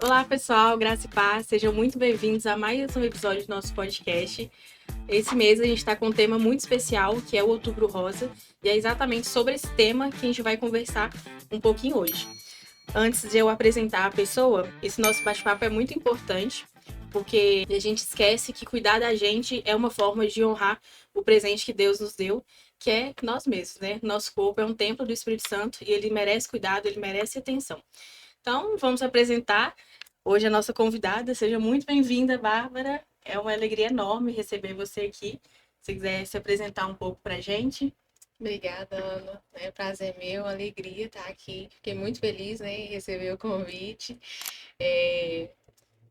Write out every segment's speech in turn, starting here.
Olá, pessoal, graça e paz, sejam muito bem-vindos a mais um episódio do nosso podcast. Esse mês a gente está com um tema muito especial, que é o Outubro Rosa, e é exatamente sobre esse tema que a gente vai conversar um pouquinho hoje. Antes de eu apresentar a pessoa, esse nosso bate-papo é muito importante, porque a gente esquece que cuidar da gente é uma forma de honrar o presente que Deus nos deu, que é nós mesmos, né? Nosso corpo é um templo do Espírito Santo e ele merece cuidado, ele merece atenção. Então, vamos apresentar hoje a nossa convidada. Seja muito bem-vinda, Bárbara. É uma alegria enorme receber você aqui. Se quiser se apresentar um pouco para a gente. Obrigada, Ana. É um prazer meu, uma alegria estar aqui. Fiquei muito feliz, né, em receber o convite. É,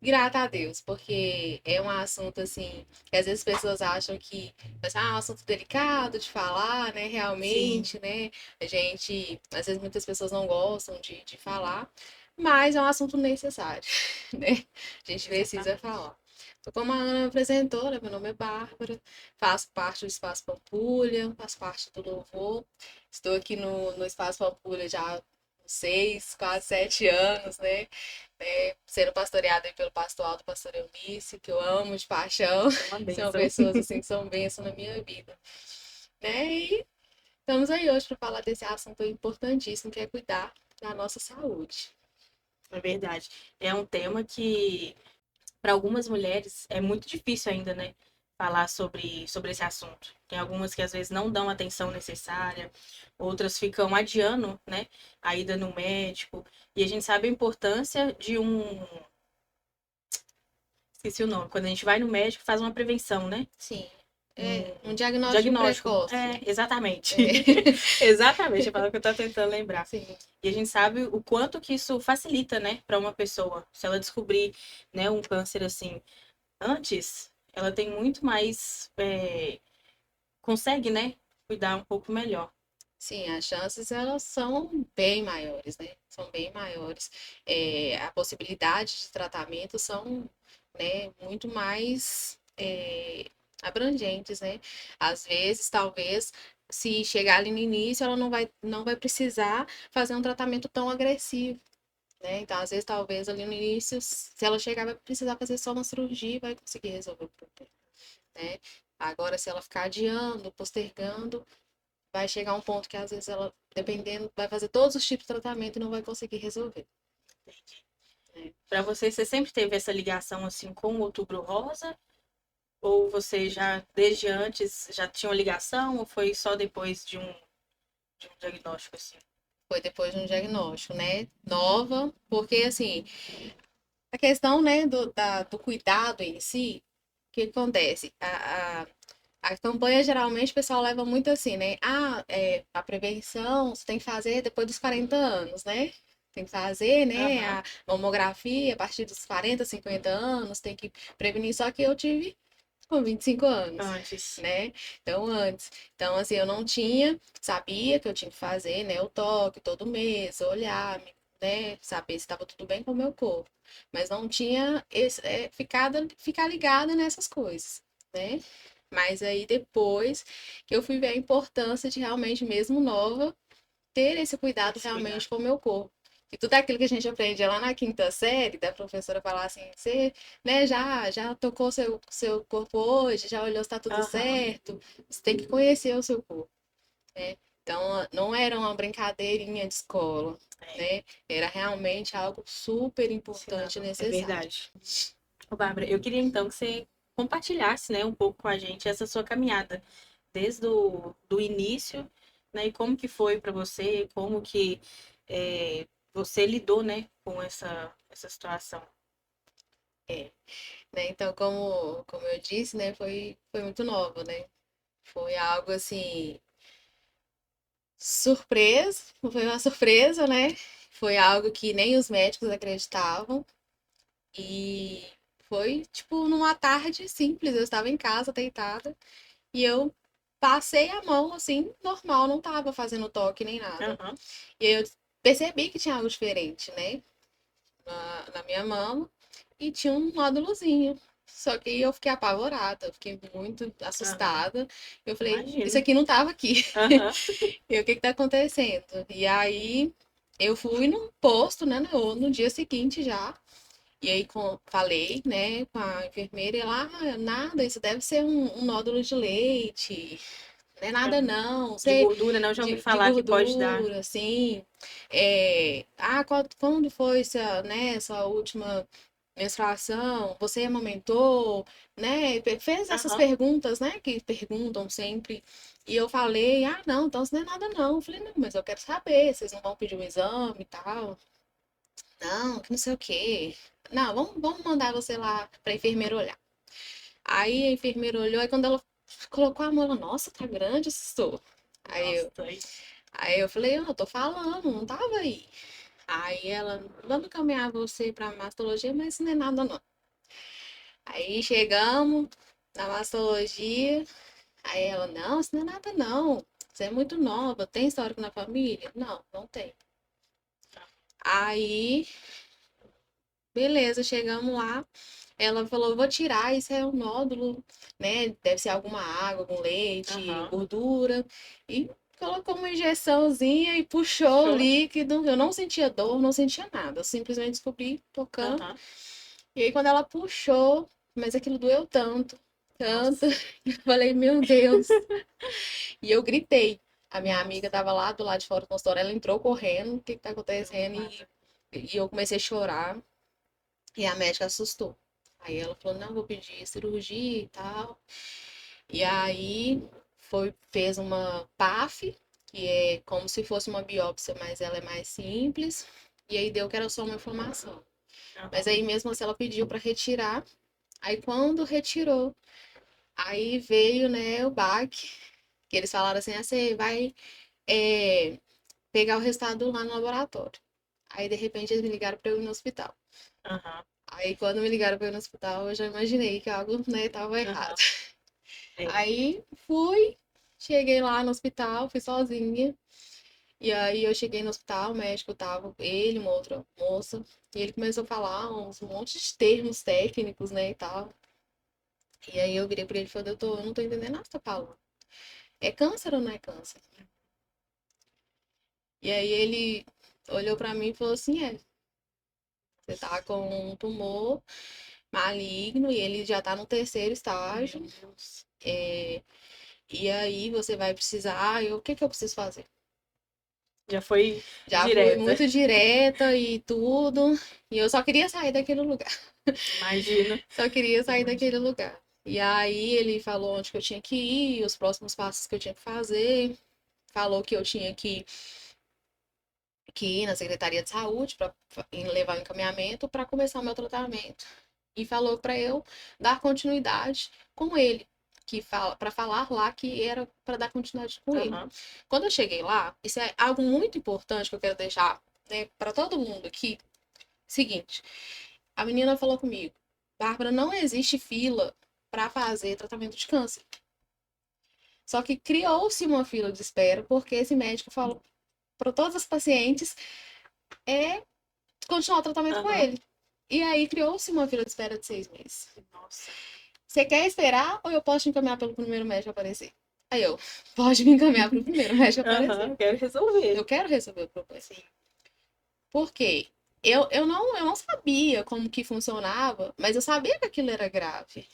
Grata a Deus, porque é um assunto assim que às vezes as pessoas acham que é um assunto delicado de falar, né? Sim, Realmente, né? A gente, às vezes muitas pessoas não gostam de falar, mas é um assunto necessário, né? A gente precisa exatamente. falar. Então, como a Ana apresentou, né, meu nome é Bárbara, faço parte do Espaço Pampulha, faço parte do Louvor. Estou aqui no Espaço Pampulha já há 6, quase 7 anos, né? Sendo pastoreada aí pelo pastor Aldo, pastor Eunice, que eu amo de paixão. É uma São bênção. pessoas assim que são bênção na minha vida, né? E estamos aí hoje para falar desse assunto importantíssimo, que é cuidar da nossa saúde. É verdade. É um tema que, para algumas mulheres, é muito difícil ainda, né? Falar sobre esse assunto. Tem algumas que às vezes não dão a atenção necessária, outras ficam adiando, né? A ida no médico. E a gente sabe a importância de esqueci o nome, quando a gente vai no médico faz uma prevenção, né? Sim, Um é um diagnóstico diagnóstico. precoce. É, exatamente. É. Exatamente, a palavra que eu tô tentando lembrar. Sim, E a gente sabe o quanto que isso facilita, né, para uma pessoa. Se ela descobrir, né, um câncer assim antes, ela tem muito mais, consegue, né, cuidar um pouco melhor. sim, as chances elas são bem maiores, né? São bem maiores. A possibilidade de tratamento são, né, muito mais abrangentes, né? Às vezes, talvez, se chegar ali no início, ela não vai precisar fazer um tratamento tão agressivo, né? Então, às vezes, talvez ali no início, se ela chegar, vai precisar fazer só uma cirurgia e vai conseguir resolver o problema, né? Agora, se ela ficar adiando, postergando, vai chegar um ponto que às vezes ela, dependendo, vai fazer todos os tipos de tratamento e não vai conseguir resolver, né? Para você, você sempre teve essa ligação assim com o Outubro Rosa? Ou você já, desde antes, já tinha uma ligação? Ou foi só depois de um diagnóstico assim? Foi depois de um diagnóstico, né? Nova, porque assim, a questão, né, do cuidado em si, o que acontece? A campanha geralmente o pessoal leva muito assim, né? A prevenção você tem que fazer depois dos 40 anos, né? Tem que fazer, né, Aham, a mamografia a partir dos 40, 50 anos, tem que prevenir. Só que eu tive com 25 anos, antes. né? Então, antes. Então, assim, eu não tinha, sabia que eu tinha que fazer, né, o toque todo mês, olhar, né, saber se estava tudo bem com o meu corpo. Mas não tinha ficar ligada nessas coisas, né? Mas aí depois que eu fui ver a importância de realmente, mesmo nova, ter esse cuidado Esse cuidado. realmente com o meu corpo. E tudo aquilo que a gente aprende lá na quinta série, da professora falar assim, você, né, já tocou seu corpo hoje, já olhou se tá tudo Aham, certo, você tem que conhecer o seu corpo, né? Então, não era uma brincadeirinha de escola, é, né? Era realmente algo super importante e ensinava. É necessário. verdade. Ô, Bárbara, eu queria então que você compartilhasse, né, um pouco com a gente essa sua caminhada, desde do início, né, e como que foi para você, como que você lidou, né, com essa situação. É, né? Então, como eu disse, né, foi muito nova, né? Foi algo assim, surpresa, foi uma surpresa, né? Foi algo que nem os médicos acreditavam. E foi, tipo, numa tarde simples. Eu estava em casa, deitada, e eu passei a mão, assim, normal, não tava fazendo toque nem nada. Aham, E aí eu percebi que tinha algo diferente, né? Na minha mão, e tinha um nódulozinho. Só que eu fiquei apavorada, eu fiquei muito aham, assustada. Eu falei, isso imagino. aqui não tava aqui. Aham, E o que que tá acontecendo? E aí eu fui no posto, né, no dia seguinte já. E aí falei, né, com a enfermeira, e ela, nada, isso deve ser um nódulo de leite, não é nada Aham. não, De você, gordura, né? Eu já ouvi de falar que pode dar. gordura, assim, quando foi essa, né, essa última menstruação, você amamentou, né, fez essas Aham. perguntas, né, que perguntam sempre, e eu falei, não, então isso não é nada não, eu falei, não, mas eu quero saber, vocês não vão pedir um exame e tal, não, que não sei o quê. Não, vamos mandar você lá pra enfermeira olhar. Aí a enfermeira olhou, e quando ela colocou a mão, ela, nossa, tá grande esse estouro. Aí Nossa, eu, aí eu falei, eu tô falando, não tava aí. Aí ela, vamos encaminhar você pra mastologia, mas isso não é nada não. Aí chegamos na mastologia, aí ela, não, isso não é nada não. Você é muito nova, tem histórico na família? Não, não tem. Aí, beleza, chegamos lá. Ela falou, vou tirar, isso é um nódulo, né? Deve ser alguma água, algum leite, aham. gordura. E colocou uma injeçãozinha e puxou o Show. líquido. Eu não sentia dor, não sentia nada. Eu simplesmente descobri tocando. Aham. E aí quando ela puxou, mas aquilo doeu tanto, tanto. Nossa. Eu falei, meu Deus. E eu gritei. A minha amiga estava lá do lado de fora do consultório, ela entrou correndo, o que que tá acontecendo? E eu comecei a chorar. E a médica assustou. Aí ela falou, não, vou pedir cirurgia e tal. E aí fez uma PAF, que é como se fosse uma biópsia, mas ela é mais simples. E aí deu que era só uma inflamação. Mas Aham. aí mesmo assim ela pediu para retirar. Aí quando retirou, aí veio, né, o baque, que eles falaram assim, você vai é, pegar o resultado lá no laboratório. Aí de repente eles me ligaram para eu ir no hospital. Aham. Aí quando me ligaram para ir no hospital, eu já imaginei que algo, né, tava errado. Aham. É. Aí fui, cheguei lá no hospital, fui sozinha. E aí eu cheguei no hospital, o médico tava, ele, uma outra moça, e ele começou a falar uns montes de termos técnicos, né, e tal. E aí eu virei pra ele e falei, doutor, eu não tô entendendo nada que você tá falando. É câncer ou não é câncer? E aí ele olhou pra mim e falou assim, você tá com um tumor maligno e ele já tá no terceiro estágio. Meu Deus. É, e aí você vai precisar, o que que eu preciso fazer? Já foi Já fui direta. muito direta e tudo, e eu só queria sair daquele lugar. Imagino. Só queria sair daquele Imagino. lugar. E aí ele falou onde que eu tinha que ir, os próximos passos que eu tinha que fazer. Falou que eu tinha que ir na Secretaria de Saúde para levar o encaminhamento para começar o meu tratamento. E falou para eu dar continuidade com ele, que fala para falar lá que era para dar continuidade com ele. Aham. Quando eu cheguei lá, isso é algo muito importante que eu quero deixar, né, para todo mundo aqui. Seguinte, a menina falou comigo, Bárbara, não existe fila para fazer tratamento de câncer. Só que criou-se uma fila de espera porque esse médico falou para todas as pacientes é continuar o tratamento com Aham. ele. E aí criou-se uma fila de espera de 6 meses. Nossa. Você quer esperar ou eu posso te encaminhar pelo primeiro médico aparecer? Aí eu, pode me encaminhar para o primeiro médico aparecer. Aham. Quero resolver. Eu quero resolver o problema. Sim. Por quê? Eu não sabia como que funcionava, mas eu sabia que aquilo era grave,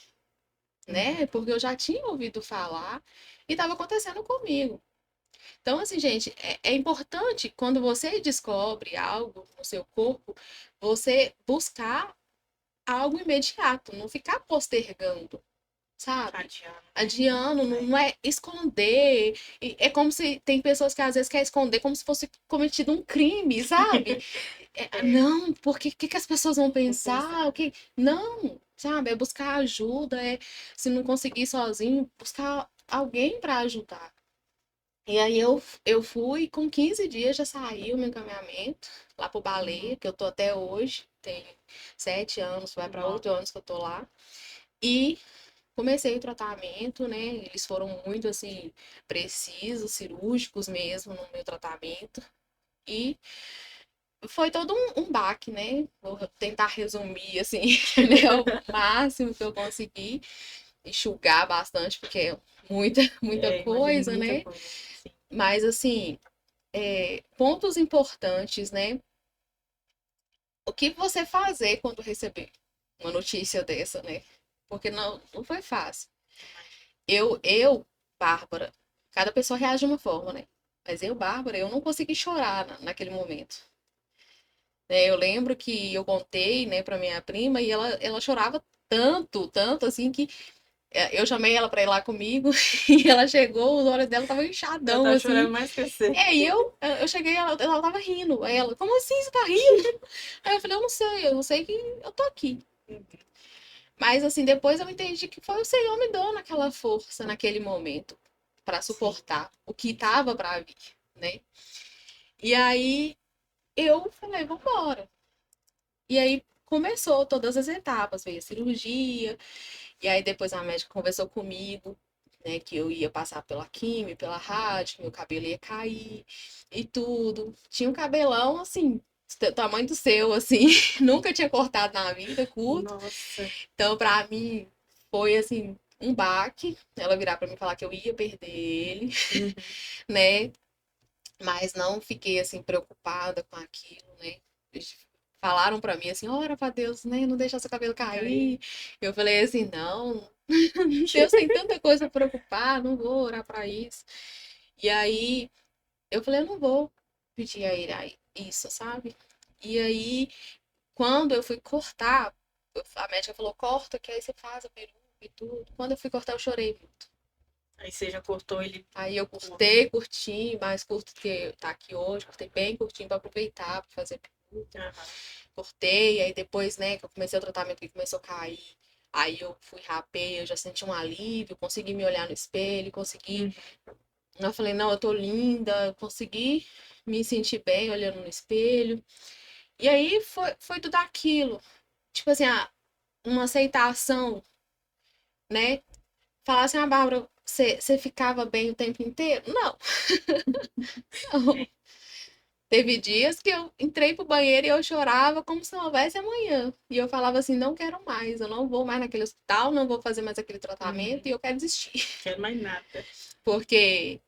né? Uhum. Porque eu já tinha ouvido falar e estava acontecendo comigo. Então, assim, gente, é importante quando você descobre algo no seu corpo, você buscar algo imediato, não ficar postergando, sabe? Adianta. Adiando, É. não é esconder. É como se tem pessoas que às vezes querem esconder como se fosse cometido um crime, sabe? É. Não, porque o que, que as pessoas vão Vou pensar? pensar. O que... Não, sabe? É buscar ajuda, se não conseguir sozinho, buscar alguém para ajudar. E aí eu fui, com 15 dias já saiu o meu encaminhamento lá pro Baleia, Uhum. que eu tô até hoje, tem 7 anos, vai para Nossa. 8 anos que eu tô lá. E comecei o tratamento, né? Eles foram muito assim, precisos, cirúrgicos mesmo no meu tratamento. E foi todo um baque, né? Vou tentar resumir assim, né, o máximo que eu consegui, enxugar bastante, porque é muita É, imagino coisa, muita né? coisa. Sim. Mas assim, pontos importantes, né? o que você fazer quando receber uma notícia dessa, né? Porque não foi fácil. Bárbara, cada pessoa reage de uma forma, né? Mas Bárbara, eu não consegui chorar naquele momento. Eu lembro que eu contei, né, pra minha prima e ela chorava tanto, tanto assim que eu chamei ela pra ir lá comigo e ela chegou, os olhos dela estavam Ela inchadão, tá assim. chorando mais que você. E eu cheguei, ela tava rindo. Aí ela, como assim você tá rindo? Aí eu falei, eu não sei que eu tô aqui. Mas assim, depois eu entendi que foi o Senhor me dando aquela força naquele momento pra Sim. suportar o que tava pra vir, né? E aí eu falei, vambora. E aí começou todas as etapas, veio a cirurgia, e aí depois a médica conversou comigo, né, que eu ia passar pela quimio, pela rádio, que meu cabelo ia cair e tudo. Tinha um cabelão assim, tamanho do seu, assim, nunca tinha cortado na vida, curto. Nossa. Então, pra mim, foi assim, um baque. Ela virar pra mim e falar que eu ia perder ele, Uhum. né? Mas não fiquei assim preocupada com aquilo, né? Eles falaram pra mim assim, ora pra Deus, né? Não deixar seu cabelo cair. Eu falei assim, não, Deus tem tanta coisa pra preocupar, não vou orar pra isso. E aí eu falei, eu não vou pedir a ele isso, sabe? E aí, quando eu fui cortar, a médica falou, corta, que aí você faz a peruca e tudo. Quando eu fui cortar, eu chorei muito. Aí você já cortou ele Aí eu curto. cortei, curti, mais curto que tá aqui hoje, cortei bem curtinho pra aproveitar, pra fazer peruca. Aham. Cortei, aí depois, né, que eu comecei o tratamento que começou a cair. Aí eu fui rapei, eu já senti um alívio, consegui me olhar no espelho, consegui. Uhum. Eu falei, não, eu tô linda, eu consegui me sentir bem olhando no espelho. E aí foi tudo aquilo. Tipo assim, uma aceitação, né? Falar assim, Bárbara, você ficava bem o tempo inteiro? Não, não. É. Teve dias que eu entrei pro banheiro e eu chorava como se não houvesse amanhã. E eu falava assim, não quero mais, eu não vou mais naquele hospital, não vou fazer mais aquele tratamento e Uhum. eu quero desistir. Quero mais nada. Porque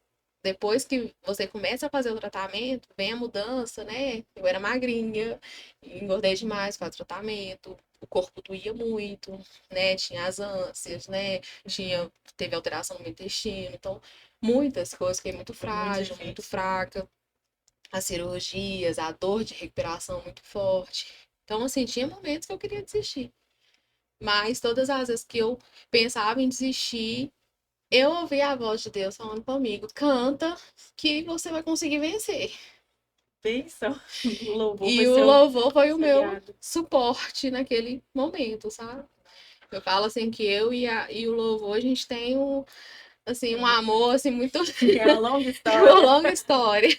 depois que você começa a fazer o tratamento, vem a mudança, né? Eu era magrinha, engordei demais com o tratamento, o corpo doía muito, né? Tinha as ânsias, né? Teve alteração no meu intestino, então muitas coisas, fiquei muito Muitos frágil, muito efeitos, né? fraca, as cirurgias, a dor de recuperação muito forte. Então, assim, tinha momentos que eu queria desistir. Mas todas as vezes que eu pensava em desistir, eu ouvi a voz de Deus falando comigo: canta que você vai conseguir vencer. Pensa, o louvor E foi o seu louvor foi o meu aliado. suporte naquele momento, sabe? Eu falo assim que e o louvor, a gente tem assim, um amor assim, muito. É uma longa Uma história. longa história.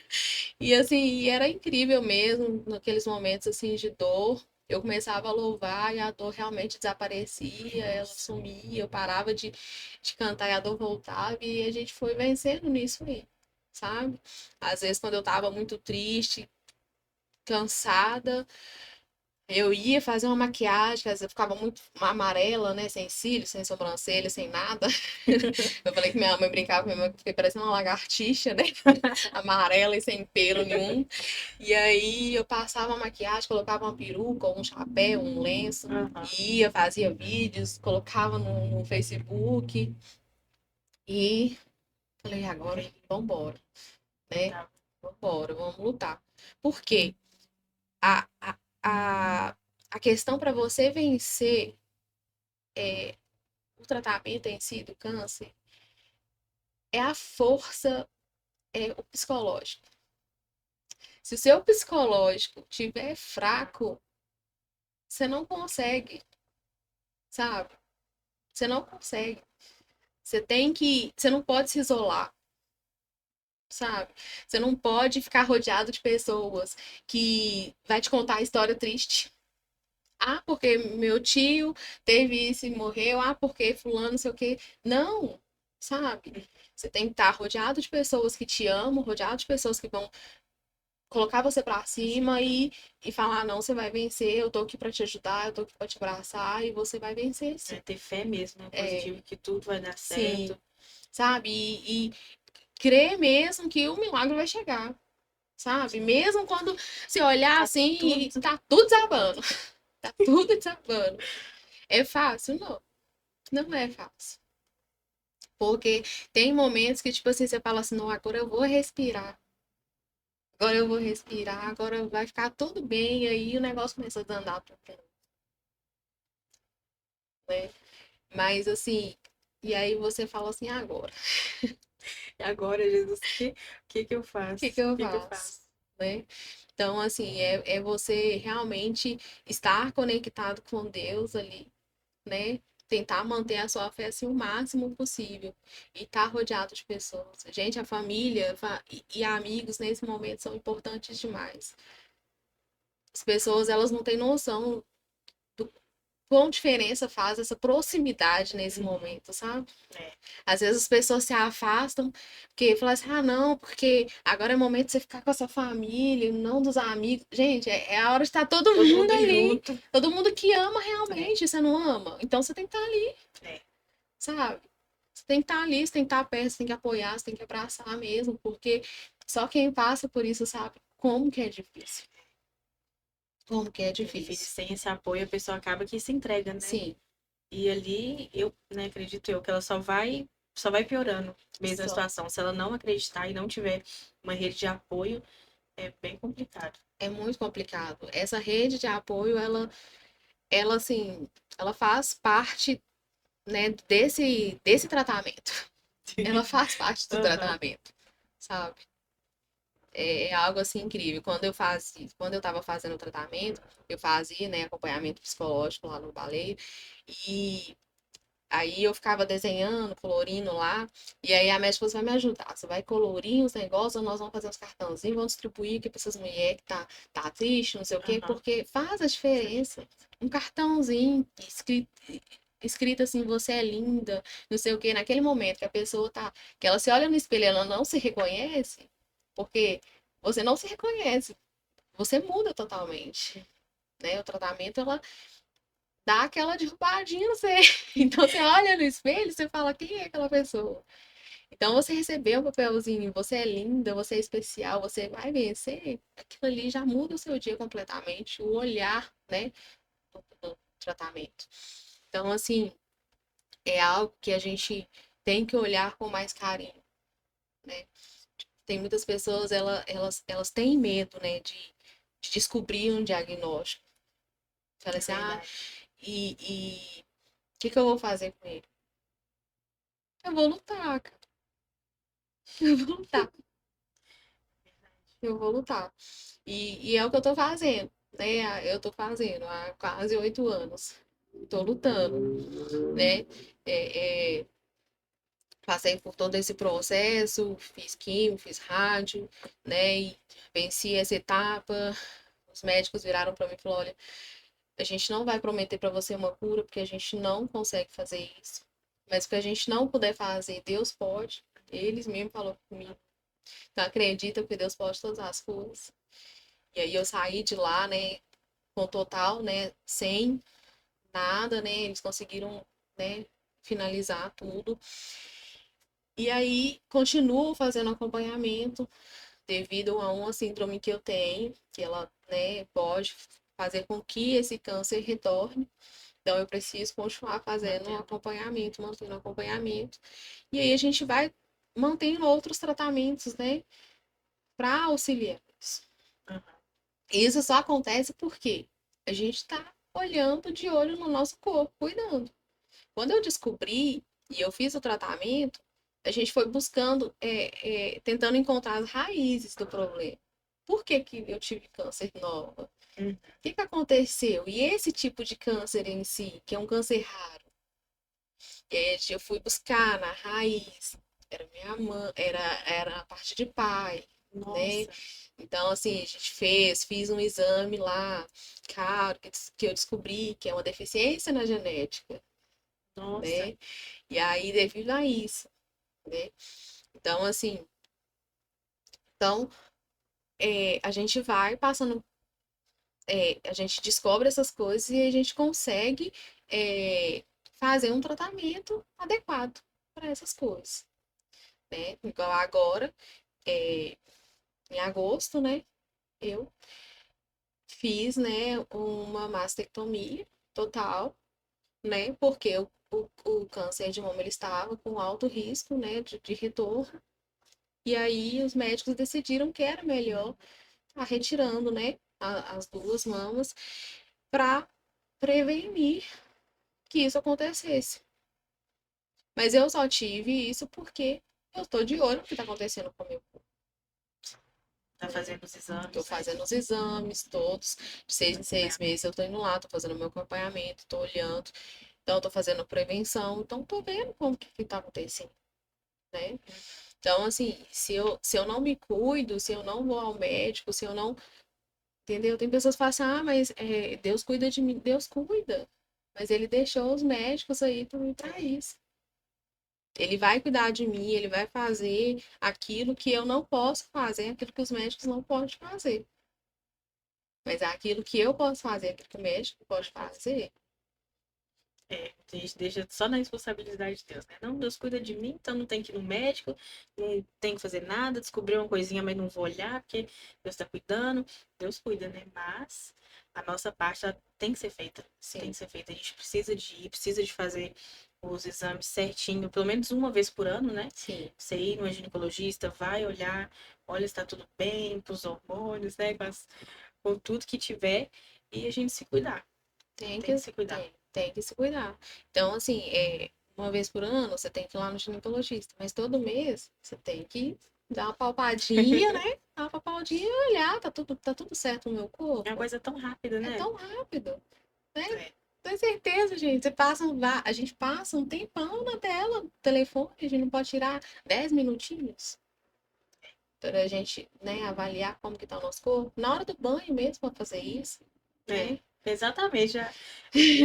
E assim, e era incrível mesmo, naqueles momentos assim de dor. Eu começava a louvar e a dor realmente desaparecia, ela sumia, eu parava de cantar e a dor voltava e a gente foi vencendo nisso aí, sabe? Às vezes quando eu tava muito triste, cansada, eu ia fazer uma maquiagem, às vezes eu ficava muito amarela, né? Sem cílios, sem sobrancelha, sem nada. Eu falei que minha mãe brincava comigo, que eu fiquei parecendo uma lagartixa, né? Amarela e sem pelo nenhum. E aí eu passava a maquiagem, colocava uma peruca, um chapéu, um lenço, Aham. ia, fazia vídeos, colocava no Facebook e falei, agora, vambora, né? Tá. Vambora, vamos lutar. Por quê? A, a, a, a questão para você vencer o tratamento em si do câncer é a força, o psicológico. Se o seu psicológico estiver fraco, você não consegue, sabe? Você não consegue. Você não pode se isolar, sabe? Você não pode ficar rodeado de pessoas que vai te contar a história triste. Ah, porque meu tio teve isso e morreu. Ah, porque fulano, não sei o quê. Não, sabe? Você tem que estar rodeado de pessoas que te amam, rodeado de pessoas que vão colocar você pra cima e falar, não, você vai vencer, eu tô aqui pra te ajudar, eu tô aqui pra te abraçar e você vai vencer, É sim. ter fé mesmo, né? É, Positivo, que tudo vai dar sim, certo. sabe? E crer mesmo que o milagre vai chegar. sabe? Mesmo quando você olhar Tá assim e tudo. tá tudo desabando. Tá tudo desabando. É fácil? Não. Não é fácil. Porque tem momentos que, tipo assim, você fala assim, não, agora eu vou respirar. Agora eu vou respirar, agora vai ficar tudo bem. E aí o negócio começa a andar tudo, né? Mas assim, e aí você fala assim, agora, E agora, Jesus, o que que eu o que faço? que O eu que que eu faço? faço? Né? Então, assim, é você realmente estar conectado com Deus ali, né? Tentar manter a sua fé assim o máximo possível e estar rodeado de pessoas. Gente, a família e amigos nesse momento são importantes demais. As pessoas, elas não têm noção do quão diferença faz essa proximidade nesse momento, sabe? É, Às vezes as pessoas se afastam porque falam assim, ah, não, porque agora é momento de você ficar com a sua família, não dos amigos. Gente, é a hora de estar todo todo mundo mundo ali. junto. Todo mundo que ama É, realmente, você não ama. Então você tem que estar ali, é. sabe? Você tem que estar ali, você tem que estar perto, você tem que apoiar, você tem que abraçar mesmo, porque só quem passa por isso sabe como que é difícil. Como que é É difícil. difícil. Sem esse apoio, a pessoa acaba que se entrega, né? Sim, E ali, eu, né, acredito eu, que ela só vai piorando mesmo a só. situação. Se ela não acreditar e não tiver uma rede de apoio, é bem complicado. É muito complicado. Essa rede de apoio, ela assim, ela faz parte, né, desse tratamento. Ela faz parte do Aham, tratamento, sabe? É algo assim incrível. Quando eu estava fazendo o tratamento, eu fazia, né, acompanhamento psicológico lá no balé e aí eu ficava desenhando, colorindo lá, e aí a médica falou, você vai me ajudar, você vai colorir os negócios, nós vamos fazer uns cartãozinhos, vamos distribuir aqui para essas mulheres que tá triste, não sei o quê, aham. porque faz a diferença. Um cartãozinho escrito assim, você é linda, não sei o quê, naquele momento que a pessoa tá, que ela se olha no espelho e ela não se reconhece, porque você não se reconhece, você muda totalmente, né? O tratamento, ela dá aquela derrubadinha no você. Então você olha no espelho e você fala, quem é aquela pessoa? Então você recebeu um papelzinho, você é linda, você é especial, você vai vencer, aquilo ali já muda o seu dia completamente, o olhar, né, do tratamento. Então, assim, é algo que a gente tem que olhar com mais carinho, né? Tem muitas pessoas, elas têm medo, né, de descobrir um diagnóstico. Fala É assim, ah, verdade. e o que que eu vou fazer com ele? Eu vou lutar, cara. Eu vou lutar. Eu vou lutar. E é o que eu tô fazendo, né? Eu tô fazendo há quase 8 anos. Tô lutando, né? É, é, passei por todo esse processo, fiz químio, fiz rádio, né? E venci essa etapa. Os médicos viraram para mim e falaram: olha, a gente não vai prometer para você uma cura, porque a gente não consegue fazer isso. Mas o que a gente não puder fazer, Deus pode. Eles mesmo falaram comigo. Então acredita que Deus pode todas as coisas. E aí eu saí de lá, né, com total, né, sem nada, né, eles conseguiram, né, finalizar tudo. E aí continuo fazendo acompanhamento devido a uma síndrome que eu tenho, que ela, né, pode fazer com que esse câncer retorne. Então eu preciso continuar fazendo um Mantendo. acompanhamento, mantendo acompanhamento. E aí a gente vai mantendo outros tratamentos, né, para auxiliar isso. Aham. Isso só acontece porque a gente está olhando de olho no nosso corpo, cuidando. Quando eu descobri e eu fiz o tratamento, a gente foi buscando, tentando encontrar as raízes do problema. Por que que eu tive câncer nova? Uhum. O que que aconteceu? E esse tipo de câncer em si, que é um câncer raro, eu fui buscar na raiz, era minha mãe, era a parte de pai, né? Nossa, Então, assim, a gente fiz um exame lá, caro, que eu descobri que é uma deficiência na genética, nossa. né? E aí, devido a isso, né? Então, assim, então, a gente vai passando, a gente descobre essas coisas e a gente consegue fazer um tratamento adequado para essas coisas, né? Igual agora, é, em agosto, né, eu fiz, né, uma mastectomia total, né, porque o câncer de mama ele estava com alto risco, né, de retorno. E aí os médicos decidiram que era melhor estar retirando, né, as duas mamas para prevenir que isso acontecesse. Mas eu só tive isso porque eu estou de olho no que está acontecendo com o meu corpo. Tá fazendo os Estou exames, né? fazendo os exames todos, de 6 em 6 meses eu estou indo lá, estou fazendo o meu acompanhamento, estou olhando, então estou fazendo prevenção, então estou vendo como que está acontecendo, né? Então, assim, se eu não me cuido, se eu não vou ao médico, se eu não. Entendeu? Tem pessoas que falam assim, ah, mas Deus cuida de mim. Deus cuida. Mas ele deixou os médicos aí para isso. Ele vai cuidar de mim, ele vai fazer aquilo que eu não posso fazer, aquilo que os médicos não podem fazer. Mas é aquilo que eu posso fazer, aquilo que o médico pode fazer. A gente deixa só na responsabilidade de Deus, né? Não, Deus cuida de mim, então não tem que ir no médico, não tem que fazer nada, descobrir uma coisinha, mas não vou olhar, porque Deus tá cuidando. Deus cuida, né? Mas a nossa parte ela tem que ser feita. Tem Sim, que ser feita. A gente precisa de ir, precisa de fazer os exames certinho, pelo menos uma vez por ano, né? sim. Você ir no ginecologista, vai olhar, olha se tá tudo bem, pros hormônios, né? Com tudo que tiver, e a gente se cuidar. Tem Tem que, que se cuidar. tem que se cuidar. Então, assim, uma vez por ano você tem que ir lá no ginecologista, mas todo mês você tem que dar uma palpadinha, né? Dar uma palpadinha e olhar, tá tudo certo no meu É uma corpo? coisa tão rápida, É né? tão rápido, né? É. Tenho certeza, gente. A gente passa um tempão na tela do telefone, a gente não pode tirar 10 minutinhos para a gente, né, avaliar como que tá o nosso corpo. Na hora do banho mesmo, para fazer isso, É, né? exatamente.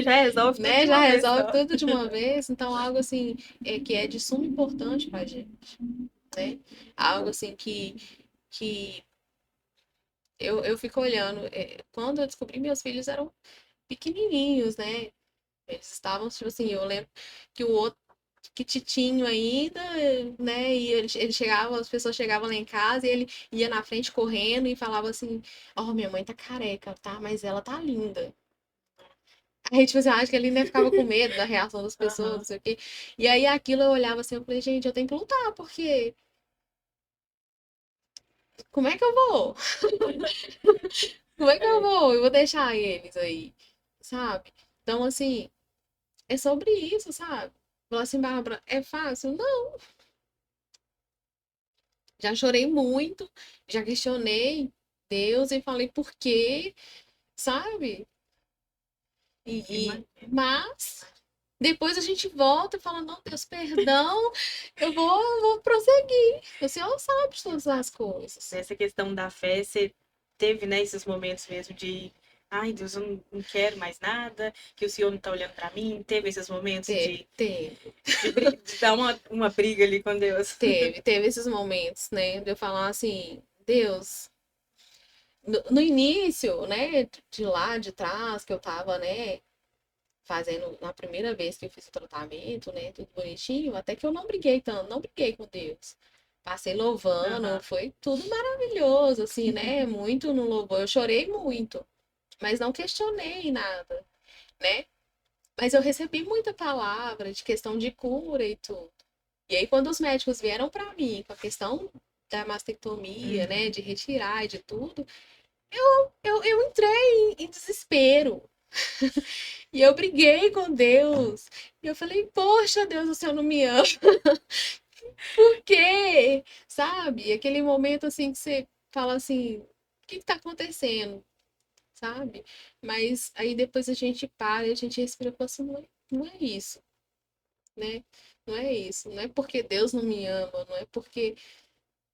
Já resolve tudo Né? de Já uma vez resolve só. tudo de uma vez. Então, algo assim que é de suma importância para a gente, né? Algo assim que eu fico olhando. Quando eu descobri, meus filhos eram pequenininhos, né? Eles estavam, tipo assim, eu lembro que o outro, que Titinho ainda, né? E ele chegava, as pessoas chegavam lá em casa e ele ia na frente correndo e falava assim: Ó, minha mãe tá careca, tá? Mas ela tá linda. Aí, tipo assim, eu acho que ele ainda ficava com medo da reação das pessoas, não Aham. sei o quê. E aí aquilo eu olhava assim, eu falei, gente, eu tenho que lutar, porque como é que eu vou? Como é que eu É, vou? Eu vou deixar eles aí, sabe? Então, assim, é sobre isso, sabe? Falar assim, Bárbara, é fácil? Não. Já chorei muito, já questionei Deus e falei por quê, sabe? Mas depois a gente volta e fala, não, Deus, perdão, eu vou prosseguir. O Senhor sabe de todas as coisas. nessa questão da fé, você teve, né, esses momentos mesmo de, ai, Deus, eu não quero mais nada, que o Senhor não tá olhando pra mim. Teve esses momentos Teve, de dar uma briga ali com Deus. teve esses momentos, né? De eu falar assim, Deus, no início, né, de lá de trás, que eu tava, né, fazendo na primeira vez que eu fiz o tratamento, né? Tudo bonitinho, até que eu não briguei tanto, não briguei com Deus. Passei louvando, Aham. foi tudo maravilhoso, assim, né? Muito no louvor. Eu chorei muito, mas não questionei nada, né? Mas eu recebi muita palavra de questão de cura e tudo. E aí, quando os médicos vieram para mim com a questão da mastectomia, né, Uhum. de retirar e de tudo, eu entrei em desespero. E eu briguei com Deus. E eu falei, poxa, Deus, o Senhor não me ama. Por quê? Sabe? Aquele momento assim que você fala assim, o que que tá acontecendo? Sabe? Mas aí depois a gente para e a gente respira e fala assim, não é isso, né? Não é isso. Não é porque Deus não me ama, não é porque,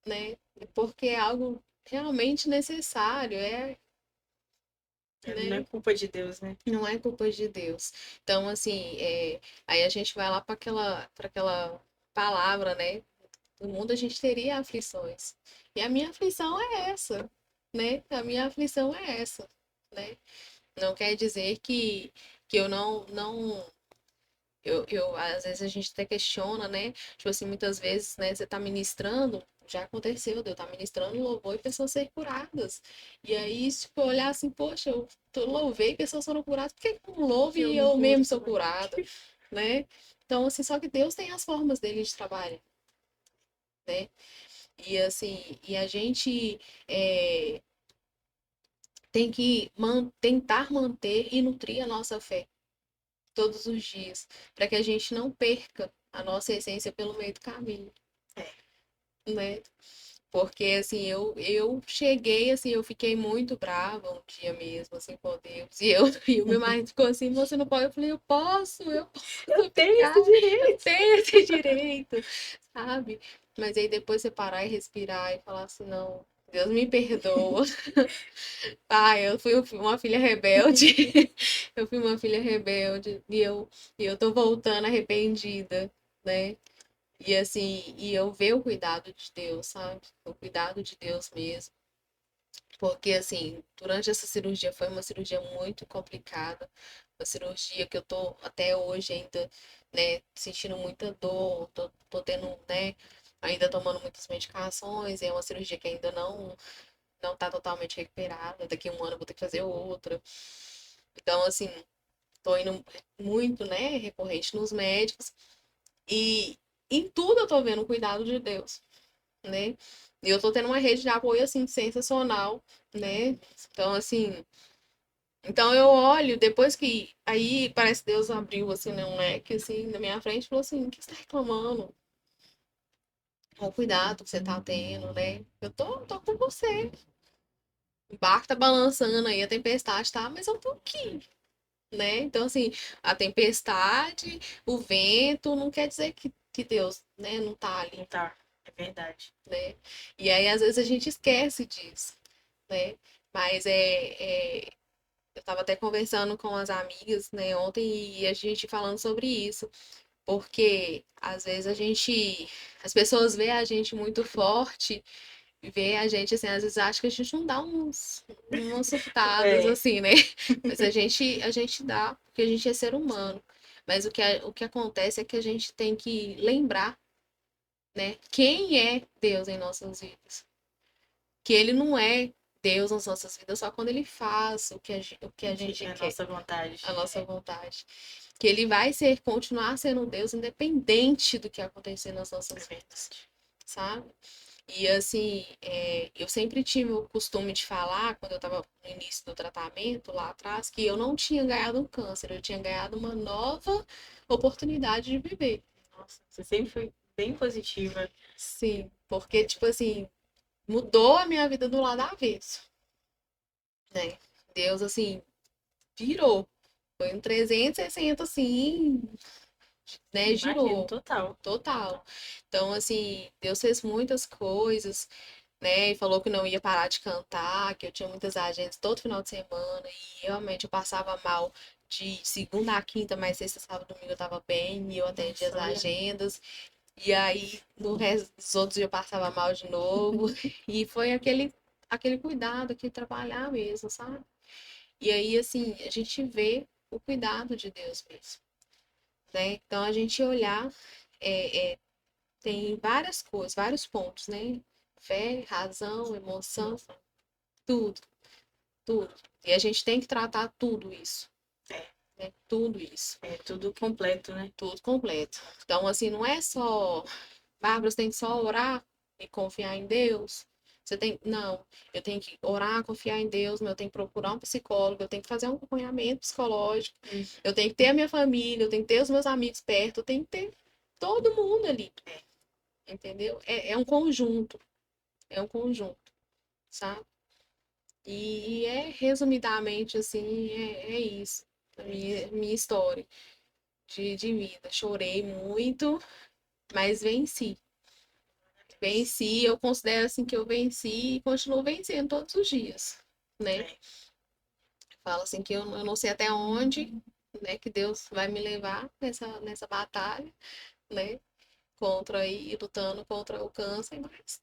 né? É porque é algo realmente necessário, Não é né? culpa de Deus, né? Não é culpa de Deus. Então, assim, aí a gente vai lá para aquela palavra, né? No mundo a gente teria aflições. E a minha aflição é essa, né? A minha aflição é essa, né? Não quer dizer que eu não Às vezes a gente até questiona, né? Tipo assim, muitas vezes, né, você tá ministrando, já aconteceu, de eu estar ministrando louvor e pessoas ser curadas. E aí, tipo, olhar assim, poxa, louvei e pessoas foram curadas, por que que não louvo Que eu e não eu curo mesmo sou também. curada, né? Então, assim, só que Deus tem as formas dele de trabalho, né? E assim, e a gente é, tem que tentar manter e nutrir a nossa fé todos os dias, para que a gente não perca a nossa essência pelo meio do caminho, É. né? Porque, assim, eu cheguei, assim, eu fiquei muito brava um dia mesmo, assim, com Deus. E o meu marido ficou assim, você não pode? Eu falei, eu Eu posso tenho ficar, esse eu direito. tenho esse direito, sabe? Mas aí depois você parar e respirar e falar assim, não, Deus me perdoa. Pai, eu fui uma filha rebelde. Eu fui uma filha rebelde e eu tô voltando arrependida, né? E assim, e eu ver o cuidado de Deus, sabe? O cuidado de Deus mesmo. Porque assim, durante essa cirurgia foi uma cirurgia muito complicada, uma cirurgia que eu tô até hoje ainda, né, sentindo muita dor, tô tendo, né, ainda tomando muitas medicações, é uma cirurgia que ainda não tá totalmente recuperada, daqui a um ano eu vou ter que fazer outra. Então, assim, tô indo muito, né, recorrente nos médicos e em tudo eu tô vendo o cuidado de Deus, né? E eu tô tendo uma rede de apoio, assim, sensacional, né? Então, assim, então eu olho, depois que, aí parece que Deus abriu, assim, né, um leque, assim, na minha frente, e falou assim, o que você tá reclamando? Olha o cuidado que você tá tendo, né? Eu tô com você. O barco tá balançando aí, a tempestade tá, mas eu tô aqui, né? Então, assim, a tempestade, o vento, não quer dizer que Deus, né, não tá ali, Tá, é verdade. né? E aí, às vezes, a gente esquece disso, né? Mas eu tava até conversando com as amigas, né, ontem, e a gente falando sobre isso, porque às vezes as pessoas veem a gente muito forte, vê a gente, assim, às vezes acha que a gente não dá umas surtadas, É, assim, né? Mas a gente dá, porque a gente é ser humano. Mas o que acontece é que a gente tem que lembrar, né, quem é Deus em nossas vidas. Que ele não é Deus nas nossas vidas só quando ele faz o que a gente é a quer, nossa vontade. a nossa É, vontade. Que ele vai continuar sendo Deus independente do que acontecer nas é nossas vidas, verdade. sabe? E assim, eu sempre tive o costume de falar, quando eu estava no início do tratamento, lá atrás, que eu não tinha ganhado um câncer, eu tinha ganhado uma nova oportunidade de viver. Nossa, você sempre foi bem positiva. Sim, porque, tipo assim, mudou a minha vida do lado avesso, né? Deus, assim, virou. Foi um 360, assim, né? Imagino, Girou. total. Total. Total. Então, assim, Deus fez muitas coisas, né? E falou que não ia parar de cantar, que eu tinha muitas agendas todo final de semana, e realmente eu passava mal de segunda a quinta, mas sexta, sábado, domingo eu tava bem, e eu atendia as Nossa, olha. agendas, e aí no resto dos outros eu passava mal de novo, e foi aquele cuidado, aquele trabalhar mesmo, sabe? E aí, assim, a gente vê o cuidado de Deus mesmo, né? Então, a gente olhar, é, tem várias coisas, vários pontos, né? Fé, razão, emoção, Nossa, tudo, tudo. E a gente tem que tratar tudo isso, é, né? Tudo isso, é tudo completo, né? tudo completo. Então, assim, não é só, Bárbara, você tem que só orar e confiar em Deus. Você tem, não, eu tenho que orar, confiar em Deus, mas eu tenho que procurar um psicólogo, eu tenho que fazer um acompanhamento psicológico, Hum. eu tenho que ter a minha família, eu tenho que ter os meus amigos perto, eu tenho que ter todo mundo ali, entendeu? É um conjunto, sabe? E resumidamente, assim, é isso, a minha história de vida. Chorei muito, mas venci. Venci, eu considero assim que eu venci e continuo vencendo todos os dias, né? É. Falo assim que eu não sei até onde, né, que Deus vai me levar nessa batalha, né? Contra aí, lutando contra o câncer, mas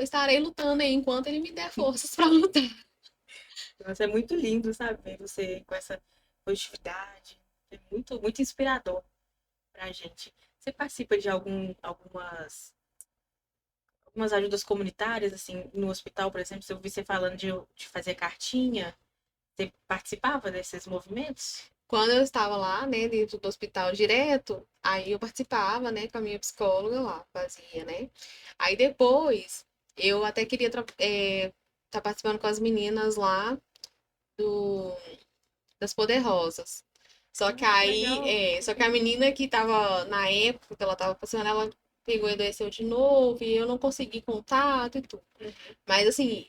estarei lutando aí enquanto ele me der forças para lutar. Nossa, é muito lindo, sabe? Ver você com essa positividade. É muito, muito inspirador pra gente. Você participa de algumas ajudas comunitárias, assim, no hospital, por exemplo? Eu vi você falando de fazer cartinha. Você participava desses movimentos? Quando eu estava lá, né, dentro do hospital direto, aí eu participava, né, com a minha psicóloga lá, fazia, né? Aí depois, eu até queria tá participando com as meninas lá do, das Poderosas. Só que aí, Legal. só que a menina que tava, na época que ela tava passando, ela pegou e adoeceu de novo, e eu não consegui contato e tudo. Mas assim,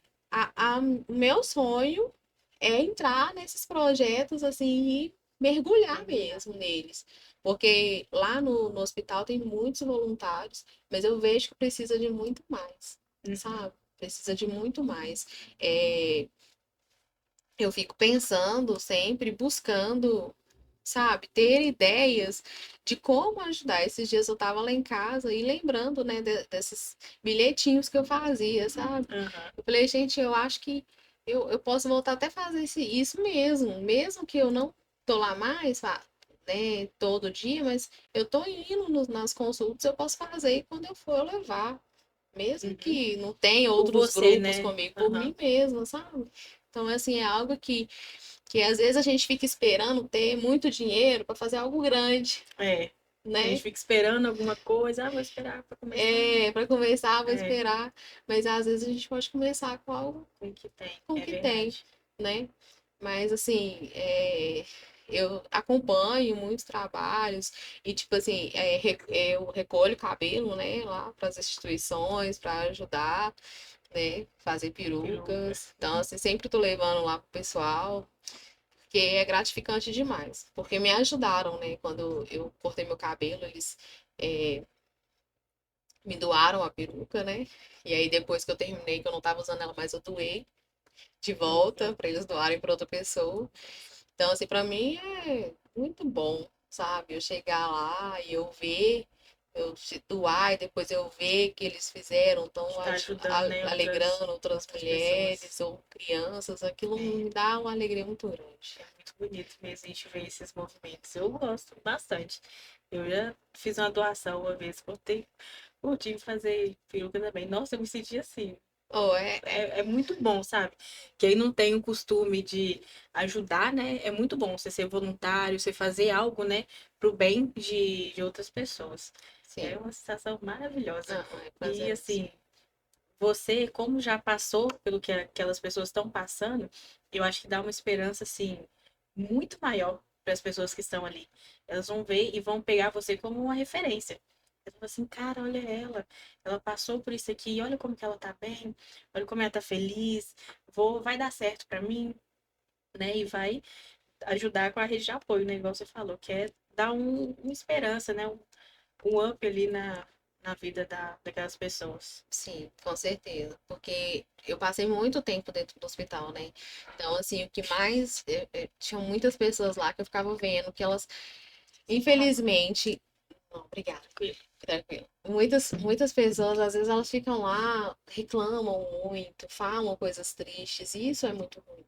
o meu sonho é entrar nesses projetos assim e mergulhar mesmo neles. Porque lá no hospital tem muitos voluntários, mas eu vejo que precisa de muito mais, Uhum. sabe? Precisa de muito mais. É, eu fico pensando sempre, buscando, sabe, ter ideias de como ajudar. Esses dias eu tava lá em casa e lembrando, né, desses bilhetinhos que eu fazia, sabe? Aham. Eu falei, gente, eu acho que eu posso voltar até a fazer isso mesmo, mesmo que eu não tô lá mais, né, todo dia, mas eu tô indo nas consultas, eu posso fazer e quando eu for eu levar. Mesmo Uhum. que não tenha Por outros você, grupos né? comigo, por Aham. mim mesma, sabe? Então, assim, é algo que às vezes a gente fica esperando ter muito dinheiro para fazer algo grande, É. A gente né? fica esperando alguma coisa. Ah, vou esperar pra começar. É, para começar, vou É, esperar, mas às vezes a gente pode começar com algo com o que tem. com o É que tem, verdade. né? Mas assim, eu acompanho muitos trabalhos e tipo assim, eu recolho cabelo, né, lá para as instituições para ajudar, né, fazer Peruca. perucas. Então, assim, sempre tô levando lá pro pessoal, que é gratificante demais, porque me ajudaram, né, quando eu cortei meu cabelo, eles é, me doaram a peruca, né? E aí depois que eu terminei, que eu não tava usando ela mais, eu doei de volta Uhum. para eles doarem para outra pessoa. Então, assim, para mim é muito bom, sabe? Eu chegar lá e eu ver, eu doar e depois eu ver que eles fizeram, estão Está ajudando, né, alegrando outras outras pessoas. mulheres ou crianças, aquilo É, me dá uma alegria muito grande. é muito bonito mesmo a gente ver esses movimentos. Eu gosto bastante. Eu já fiz uma doação uma vez, curti fazer peruca também. Nossa, eu me senti assim. Oh, É muito bom, sabe? Quem não tem o costume de ajudar, né? É muito bom você ser voluntário, você fazer algo, né? Pro bem de outras pessoas. É sim, uma sensação maravilhosa. é E prazeroso. assim, você, como já passou pelo que aquelas pessoas estão passando, eu acho que dá uma esperança, assim, muito maior para as pessoas que estão ali. Elas vão ver e vão pegar você como uma referência. Elas vão assim, cara, olha ela passou por isso aqui, olha como que ela tá bem, olha como ela tá feliz, vai dar certo para mim, né? E vai ajudar com a rede de apoio, né? Igual você falou, que é dar uma esperança, né? Um up ali na vida daquelas pessoas. Sim, com certeza. Porque eu passei muito tempo dentro do hospital, né? Então, assim, o que mais. Tinham muitas pessoas lá que eu ficava vendo que elas, infelizmente. Não, obrigada. Tranquilo. Muitas pessoas, às vezes, elas ficam lá, reclamam muito, falam coisas tristes, e isso é muito ruim,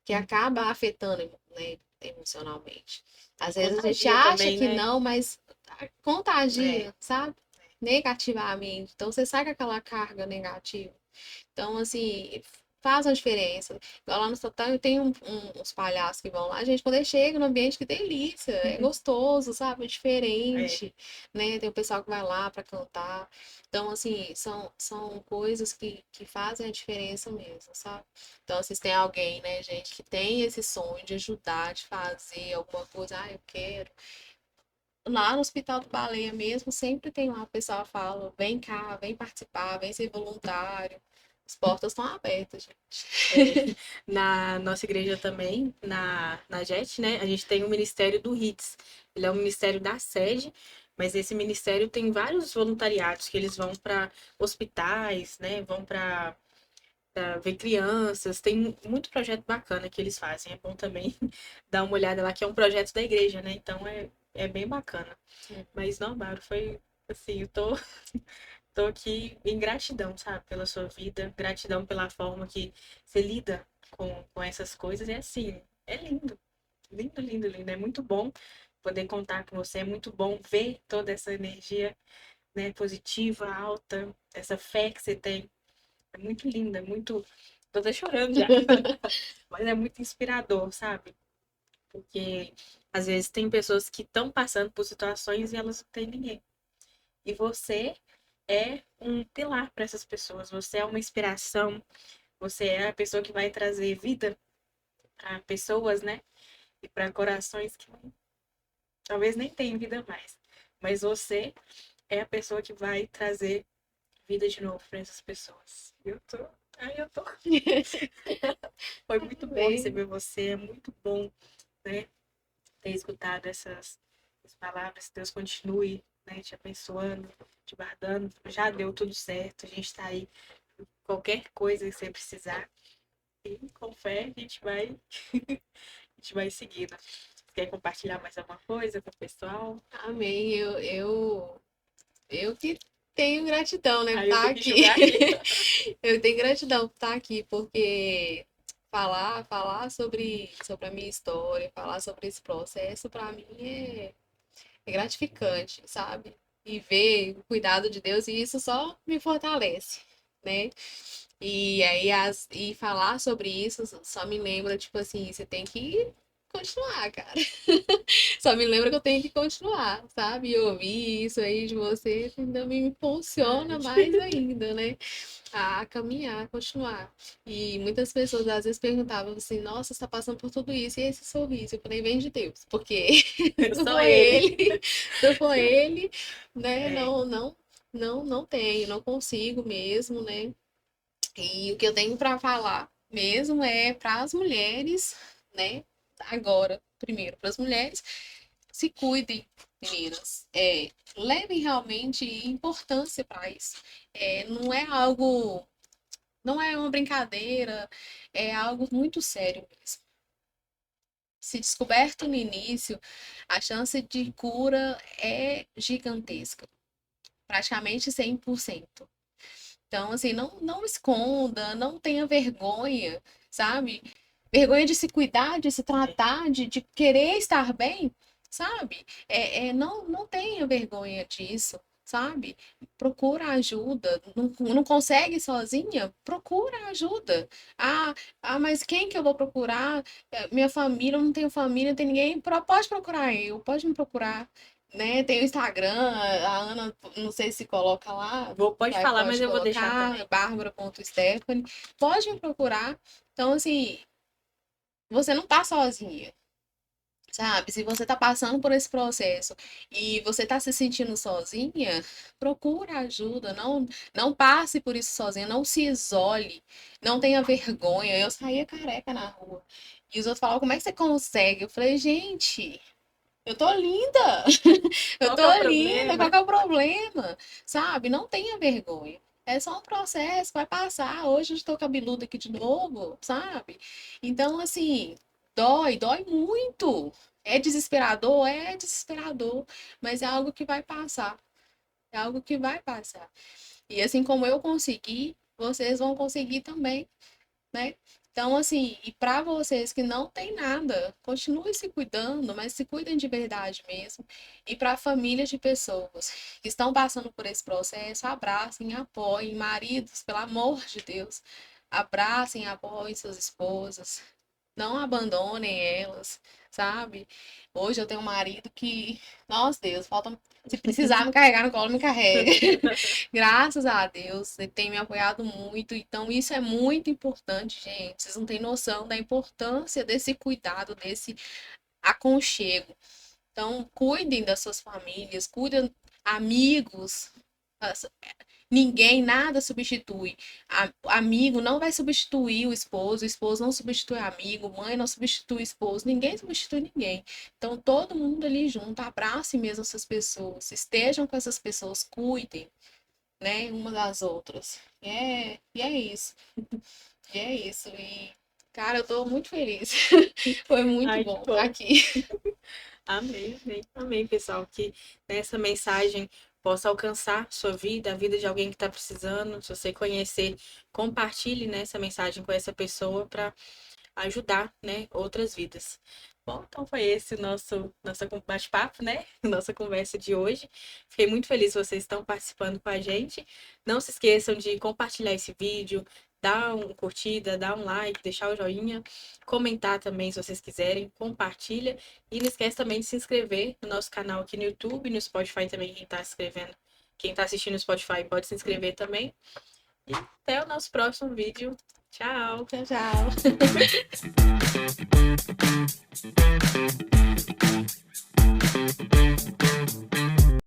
que acaba afetando, né, emocionalmente. Às vezes a gente Contagia acha também, que né? não, mas É, contagia, sabe? Negativamente. Então você sai com aquela carga negativa. Então, assim, faz uma diferença. Igual lá no Sotão, tem uns palhaços que vão lá. Gente, quando ele chega no ambiente, que delícia. É gostoso, sabe? É é, diferente, né? Tem o pessoal que vai lá para cantar. Então, assim, são coisas que fazem a diferença mesmo, sabe? Então, assim, se tem alguém, né, gente, que tem esse sonho de ajudar, de fazer alguma coisa, eu quero. Lá no Hospital do Baleia mesmo, sempre tem lá, o pessoal fala, vem cá, vem participar, vem ser voluntário. As portas estão abertas, é. gente. Na nossa igreja também, na JET, né? A gente tem o Ministério do HITS. Ele é um ministério da sede, mas esse ministério tem vários voluntariados que eles vão para hospitais, né? Vão para ver crianças. Tem muito projeto bacana que eles fazem. É bom também dar uma olhada lá, que é um projeto da igreja, né? Então é bem bacana. Mas não, Mauro, foi assim, eu tô aqui em gratidão, sabe, pela sua vida, gratidão pela forma que você lida com essas coisas. E assim, é lindo, lindo, lindo, lindo. É muito bom poder contar com você. É muito bom ver toda essa energia, né, positiva, alta, essa fé que você tem. É muito linda, é muito. Tô até chorando já. Mas é muito inspirador, sabe? Porque às vezes tem pessoas que estão passando por situações e elas não têm ninguém. E você é um pilar para essas pessoas. Você é uma inspiração. Você é a pessoa que vai trazer vida para pessoas, né? E para corações que talvez nem tenham vida mais. Mas você é a pessoa que vai trazer vida de novo para essas pessoas. Eu tô. Ai, eu tô. Foi muito bom Bem, receber você. É muito bom, né? Ter escutado essas palavras. Deus continue, né? Te abençoando, te guardando. Já deu tudo certo. A gente tá aí. Qualquer coisa que você precisar. E com fé a gente vai seguindo. Quer compartilhar mais alguma coisa com o pessoal? amém. Eu que tenho gratidão, né, por Aí eu estar tenho que aqui. julgar aqui. Eu tenho gratidão por estar aqui, porque falar sobre a minha história, falar sobre esse processo, para mim é gratificante, sabe? E ver o cuidado de Deus, e isso só me fortalece, né? E aí, e falar sobre isso só me lembra, tipo assim, você tem que continuar, cara. Só me lembra que eu tenho que continuar, sabe? E ouvir isso aí de você ainda me impulsiona Verdade. mais ainda, né? A caminhar, a continuar. E muitas pessoas às vezes perguntavam assim, nossa, você tá passando por tudo isso, e esse sorriso? Eu falei, vem de Deus, porque É se só for ele. ele, se for ele, né? É, Não tenho, não consigo mesmo, né? E o que eu tenho para falar mesmo é para as mulheres, né? Agora, primeiro, para as mulheres, se cuidem, meninas. Levem realmente importância para isso. Não é algo, não é uma brincadeira, é algo muito sério mesmo. Se descoberto no início, a chance de cura é gigantesca, praticamente 100%. Então, assim, não esconda, não tenha vergonha, sabe? Vergonha de se cuidar, de se é. tratar, de querer estar bem, sabe? Não tenha vergonha disso, sabe? Procura ajuda. Não consegue sozinha? Procura ajuda. Ah, mas quem que eu vou procurar? Minha família, eu não tenho família, não tem ninguém. Pode procurar eu, pode me procurar. Né? Tem o Instagram, a Ana, não sei se coloca lá, Pode falar, mas pode eu vou deixar colocar, também. Bárbara.Stephanie, pode me procurar. Então, assim, você não tá sozinha, sabe? Se você tá passando por esse processo e você tá se sentindo sozinha, procura ajuda, não passe por isso sozinha, não se isole, não tenha vergonha. Eu saía careca na rua. E os outros falavam, como é que você consegue? Eu falei, gente, eu tô linda! Eu Qual que é o tô linda, qual problema? que é o problema? Sabe? Não tenha vergonha. É só um processo, vai passar. Hoje eu estou cabeluda aqui de novo, sabe? Então, assim, dói muito. É desesperador? É desesperador. Mas é algo que vai passar. É algo que vai passar. E assim como eu consegui, vocês vão conseguir também, né? Então, assim, e para vocês que não tem nada, continue se cuidando, mas se cuidem de verdade mesmo. E para famílias de pessoas que estão passando por esse processo, abracem, apoiem, maridos, pelo amor de Deus, abracem, apoiem suas esposas, não abandonem elas, sabe? Hoje eu tenho um marido que, nossa Deus, falta. Se precisar me carregar no colo, me carrega. Graças a Deus, ele tem me apoiado muito. Então, isso é muito importante, gente. Vocês não têm noção da importância desse cuidado, desse aconchego. Então, cuidem das suas famílias, cuidem amigos. Ninguém, nada substitui. Amigo não vai substituir o esposo não substitui amigo, mãe não substitui esposo, ninguém substitui ninguém. Então, todo mundo ali junto, abrace mesmo essas pessoas, estejam com essas pessoas, cuidem, né, uma das outras. E é isso. E é isso. E, cara, eu tô muito feliz. Foi muito Ai, que bom estar bom. aqui. Amém, amém, amém, pessoal. Que essa mensagem possa alcançar sua vida, a vida de alguém que está precisando. Se você conhecer, compartilhe, né, essa mensagem com essa pessoa para ajudar, né, outras vidas. Bom, então foi esse o nosso bate-papo, né? Nossa conversa de hoje. Fiquei muito feliz que vocês estão participando com a gente. Não se esqueçam de compartilhar esse vídeo, dar uma curtida, dar um like, deixar o joinha, comentar também se vocês quiserem, compartilha. E não esquece também de se inscrever no nosso canal aqui no YouTube, no Spotify também, quem está escrevendo. Quem está assistindo no Spotify pode se inscrever também. E até o nosso próximo vídeo. Tchau! Tchau, tchau.